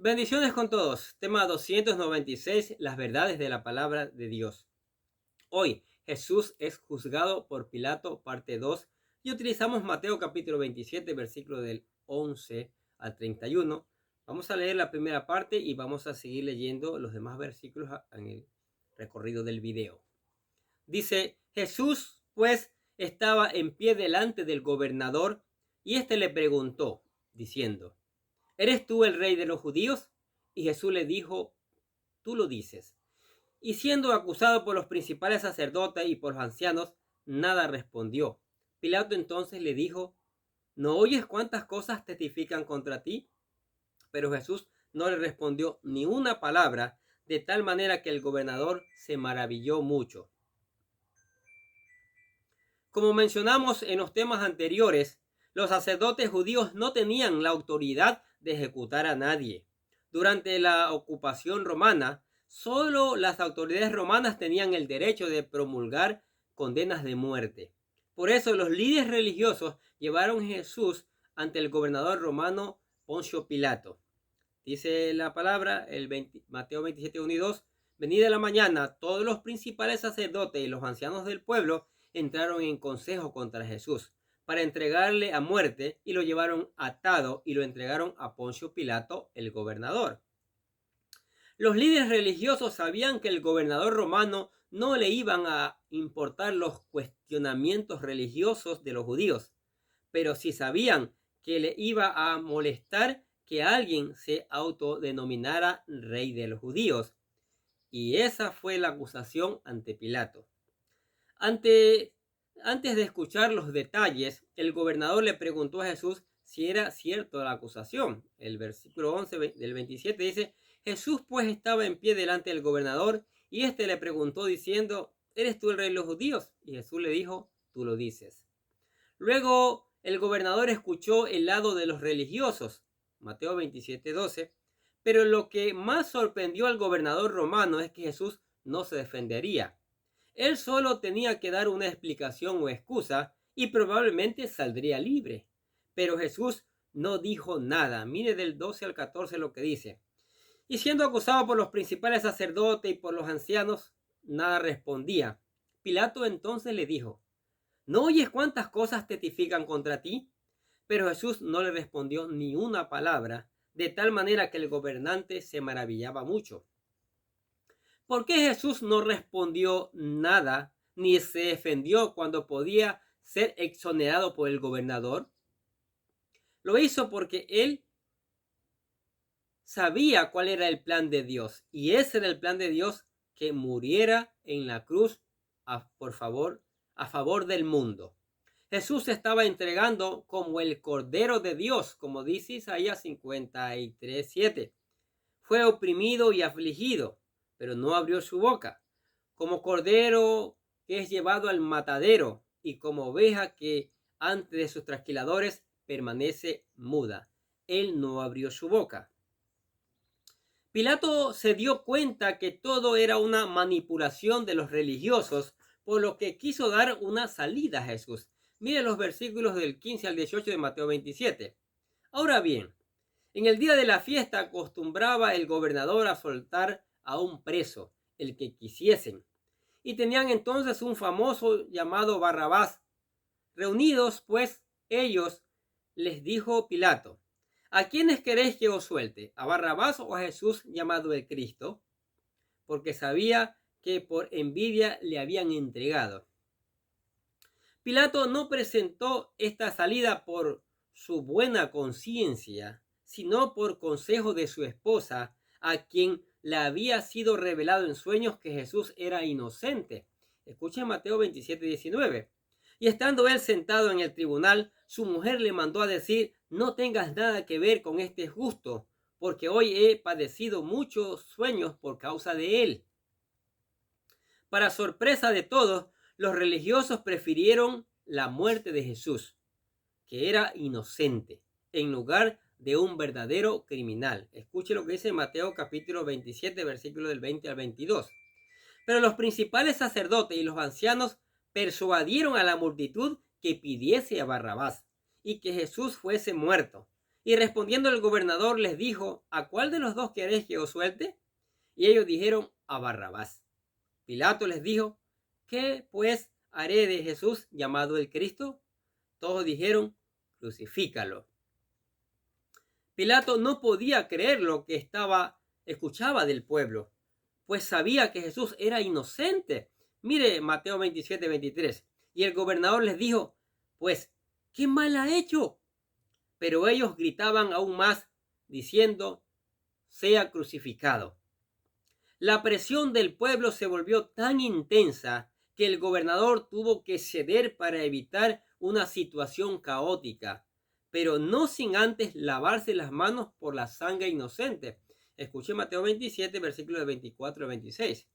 Bendiciones con todos. Tema 296, las verdades de la palabra de Dios. Hoy, Jesús es juzgado por Pilato, parte 2, y utilizamos Mateo capítulo 27, versículo del 11 al 31. Vamos a leer la primera parte y vamos a seguir leyendo los demás versículos en el recorrido del video. Dice, Jesús pues estaba en pie delante del gobernador y éste le preguntó, diciendo, ¿eres tú el rey de los judíos? Y Jesús le dijo, tú lo dices. Y siendo acusado por los principales sacerdotes y por los ancianos, nada respondió. Pilato entonces le dijo, ¿no oyes cuántas cosas testifican contra ti? Pero Jesús no le respondió ni una palabra, de tal manera que el gobernador se maravilló mucho. Como mencionamos en los temas anteriores, los sacerdotes judíos no tenían la autoridad de ejecutar a nadie. Durante la ocupación romana, solo las autoridades romanas tenían el derecho de promulgar condenas de muerte. Por eso los líderes religiosos llevaron a Jesús ante el gobernador romano Poncio Pilato. Dice la palabra, Mateo 27, 1 y 2, venida la mañana, todos los principales sacerdotes y los ancianos del pueblo entraron en consejo contra Jesús para entregarle a muerte y lo llevaron atado y lo entregaron a Poncio Pilato, el gobernador. Los líderes religiosos sabían que el gobernador romano no le iban a importar los cuestionamientos religiosos de los judíos, pero sí sabían que le iba a molestar que alguien se autodenominara rey de los judíos. Y esa fue la acusación ante Pilato. Antes de escuchar los detalles, el gobernador le preguntó a Jesús si era cierto la acusación. El versículo 11 del 27 dice, Jesús pues estaba en pie delante del gobernador y éste le preguntó diciendo, ¿eres tú el rey de los judíos? Y Jesús le dijo, tú lo dices. Luego el gobernador escuchó el lado de los religiosos, Mateo 27, 12, pero lo que más sorprendió al gobernador romano es que Jesús no se defendería. Él solo tenía que dar una explicación o excusa y probablemente saldría libre. Pero Jesús no dijo nada. Mire del 12 al 14 lo que dice. Y siendo acusado por los principales sacerdotes y por los ancianos, nada respondía. Pilato entonces le dijo, ¿no oyes cuántas cosas testifican contra ti? Pero Jesús no le respondió ni una palabra, de tal manera que el gobernante se maravillaba mucho. ¿Por qué Jesús no respondió nada ni se defendió cuando podía ser exonerado por el gobernador? Lo hizo porque él sabía cuál era el plan de Dios, y ese era el plan de Dios, que muriera en la cruz a favor del mundo. Jesús se estaba entregando como el Cordero de Dios, como dice Isaías 53, 7. Fue oprimido y afligido, pero no abrió su boca, como cordero que es llevado al matadero y como oveja que ante de sus trasquiladores permanece muda. Él no abrió su boca. Pilato se dio cuenta que todo era una manipulación de los religiosos, por lo que quiso dar una salida a Jesús. Mire los versículos del 15 al 18 de Mateo 27. Ahora bien, en el día de la fiesta acostumbraba el gobernador a soltar a un preso, el que quisiesen. Y tenían entonces un famoso llamado Barrabás. Reunidos pues ellos, les dijo Pilato, ¿a quiénes queréis que os suelte? ¿A Barrabás o a Jesús llamado el Cristo? Porque sabía que por envidia le habían entregado. Pilato no presentó esta salida por su buena conciencia, sino por consejo de su esposa, a quien le había sido revelado en sueños que Jesús era inocente. Escuchen Mateo 27, 19. Y estando él sentado en el tribunal, su mujer le mandó a decir, no tengas nada que ver con este justo, porque hoy he padecido muchos sueños por causa de él. Para sorpresa de todos, los religiosos prefirieron la muerte de Jesús, que era inocente, en lugar de un verdadero criminal. Escuche lo que dice Mateo capítulo 27, versículo del 20 al 22. Pero los principales sacerdotes y los ancianos persuadieron a la multitud que pidiese a Barrabás y que Jesús fuese muerto. Y respondiendo el gobernador les dijo: ¿A cuál de los dos queréis que os suelte? Y ellos dijeron: a Barrabás. Pilato les dijo: ¿qué pues haré de Jesús llamado el Cristo? Todos dijeron: crucifícalo. Pilato no podía creer lo que escuchaba del pueblo, pues sabía que Jesús era inocente. Mire Mateo 27:23. Y el gobernador les dijo: pues, ¿qué mal ha hecho? Pero ellos gritaban aún más, diciendo: sea crucificado. La presión del pueblo se volvió tan intensa que el gobernador tuvo que ceder para evitar una situación caótica, pero no sin antes lavarse las manos por la sangre inocente. Escuché Mateo 27, versículos de 24 a 26.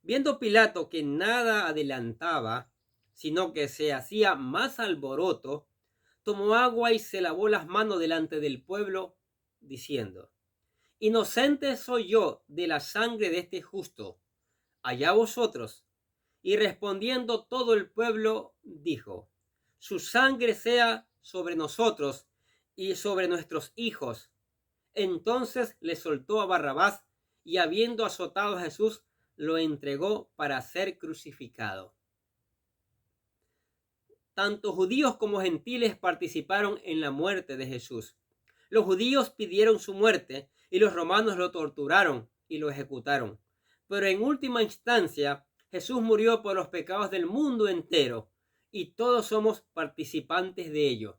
Viendo Pilato que nada adelantaba, sino que se hacía más alboroto, tomó agua y se lavó las manos delante del pueblo, diciendo: inocente soy yo de la sangre de este justo, allá vosotros. Y respondiendo todo el pueblo, dijo: su sangre sea sobre nosotros y sobre nuestros hijos. Entonces le soltó a Barrabás, y habiendo azotado a Jesús, lo entregó para ser crucificado. Tanto judíos como gentiles participaron en la muerte de Jesús. Los judíos pidieron su muerte y los romanos lo torturaron y lo ejecutaron. Pero en última instancia, Jesús murió por los pecados del mundo entero y todos somos participantes de ello.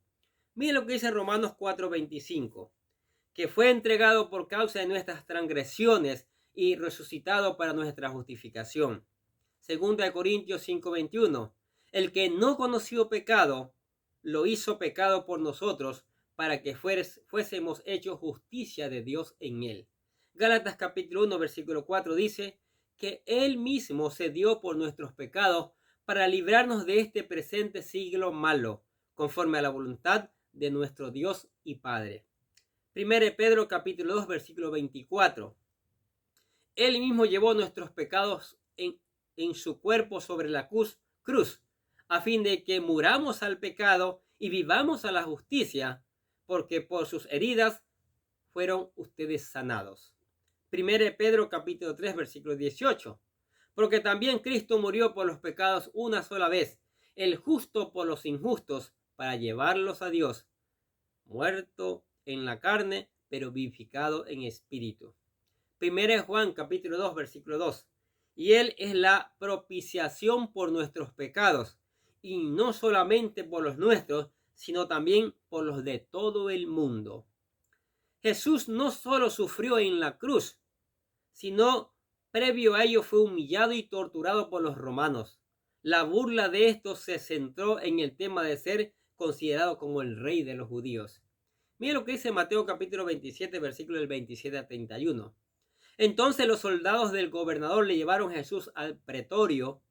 Miren lo que dice Romanos 4:25, que fue entregado por causa de nuestras transgresiones y resucitado para nuestra justificación. Segunda de Corintios 5:21, el que no conoció pecado, lo hizo pecado por nosotros, para que fuésemos hechos justicia de Dios en él. Gálatas capítulo 1, versículo 4 dice que él mismo se dio por nuestros pecados para librarnos de este presente siglo malo, conforme a la voluntad de nuestro Dios y Padre. 1 Pedro capítulo 2, versículo 24. Él mismo llevó nuestros pecados en su cuerpo sobre la cruz, a fin de que muramos al pecado y vivamos a la justicia, porque por sus heridas fueron ustedes sanados. 1 Pedro capítulo 3, versículo 18. Porque también Cristo murió por los pecados una sola vez, el justo por los injustos, para llevarlos a Dios, muerto en la carne, pero vivificado en espíritu. 1 Juan capítulo 2, versículo 2. Y Él es la propiciación por nuestros pecados, y no solamente por los nuestros, sino también por los de todo el mundo. Jesús no solo sufrió en la cruz, sino previo a ello fue humillado y torturado por los romanos. La burla de estos se centró en el tema de ser considerado como el rey de los judíos. Mira lo que dice Mateo capítulo 27, versículo del 27 a 31. Entonces los soldados del gobernador le llevaron a Jesús al pretorio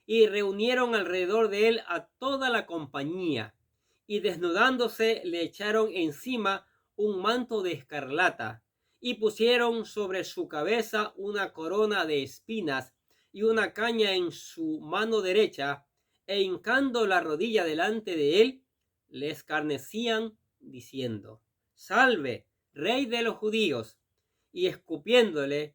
y reunieron alrededor de él a toda la compañía, y desnudándose le echaron encima un manto de escarlata y pusieron sobre su cabeza una corona de espinas y una caña en su mano derecha, e hincando la rodilla delante de él, le escarnecían diciendo: salve, rey de los judíos. Y escupiéndole,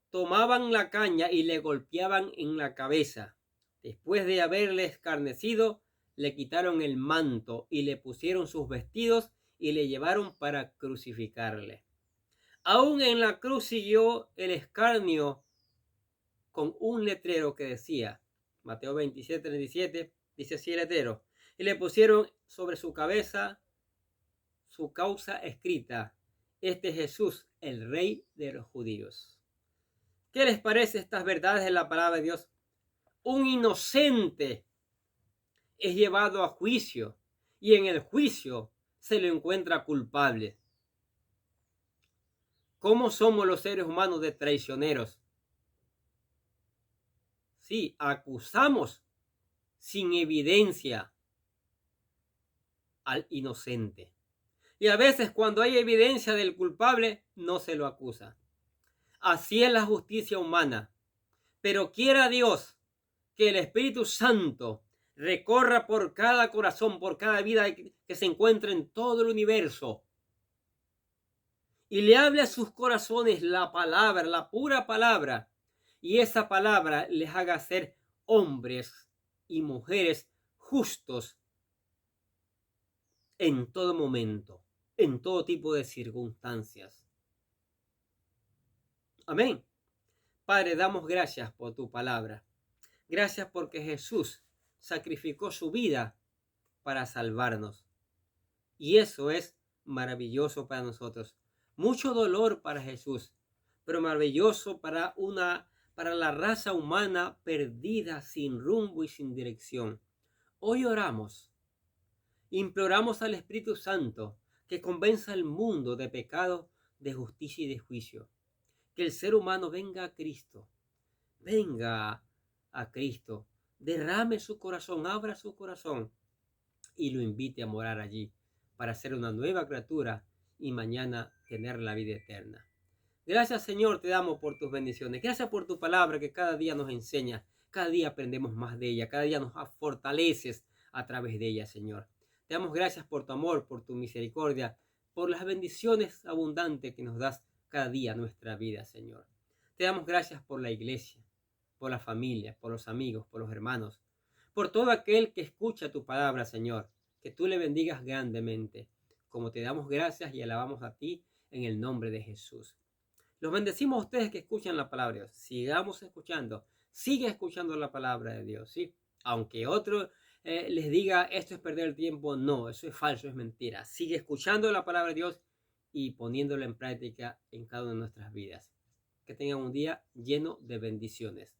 tomaban la caña y le golpeaban en la cabeza. Después de haberle escarnecido, le quitaron el manto y le pusieron sus vestidos y le llevaron para crucificarle. Aún en la cruz siguió el escarnio con un letrero que decía, Mateo 27:37, dice así el letrero: y le pusieron sobre su cabeza su causa escrita: este es Jesús, el rey de los judíos. ¿Qué les parece estas verdades de la palabra de Dios? Un inocente es llevado a juicio y en el juicio se lo encuentra culpable. ¿Cómo somos los seres humanos de traicioneros? Sí, acusamos sin evidencia al inocente. Y a veces cuando hay evidencia del culpable, no se lo acusa. Así es la justicia humana. Pero quiera Dios que el Espíritu Santo recorra por cada corazón, por cada vida que se encuentra en todo el universo, y le hable a sus corazones la palabra, la pura palabra, y esa palabra les haga ser hombres y mujeres justos en todo momento, en todo tipo de circunstancias. Amén. Padre, damos gracias por tu palabra. Gracias porque Jesús sacrificó su vida para salvarnos. Y eso es maravilloso para nosotros. Mucho dolor para Jesús, pero maravilloso para la raza humana perdida, sin rumbo y sin dirección. Hoy oramos, imploramos al Espíritu Santo que convenza al mundo de pecado, de justicia y de juicio. Que el ser humano venga a Cristo, venga a Cristo, derrame su corazón, abra su corazón y lo invite a morar allí para ser una nueva criatura y mañana tener la vida eterna. Gracias, Señor, te damos por tus bendiciones. Gracias por tu palabra que cada día nos enseña, cada día aprendemos más de ella, cada día nos fortaleces a través de ella, Señor. Te damos gracias por tu amor, por tu misericordia, por las bendiciones abundantes que nos das cada día a nuestra vida, Señor. Te damos gracias por la iglesia, por la familia, por los amigos, por los hermanos, por todo aquel que escucha tu palabra, Señor. Que tú le bendigas grandemente, como te damos gracias y alabamos a ti en el nombre de Jesús. Los bendecimos a ustedes que escuchan la palabra de Dios. Sigamos escuchando. Sigue escuchando la palabra de Dios, ¿sí? Aunque otro les diga esto es perder el tiempo, no, eso es falso, es mentira. Sigue escuchando la palabra de Dios y poniéndola en práctica en cada una de nuestras vidas. Que tengan un día lleno de bendiciones.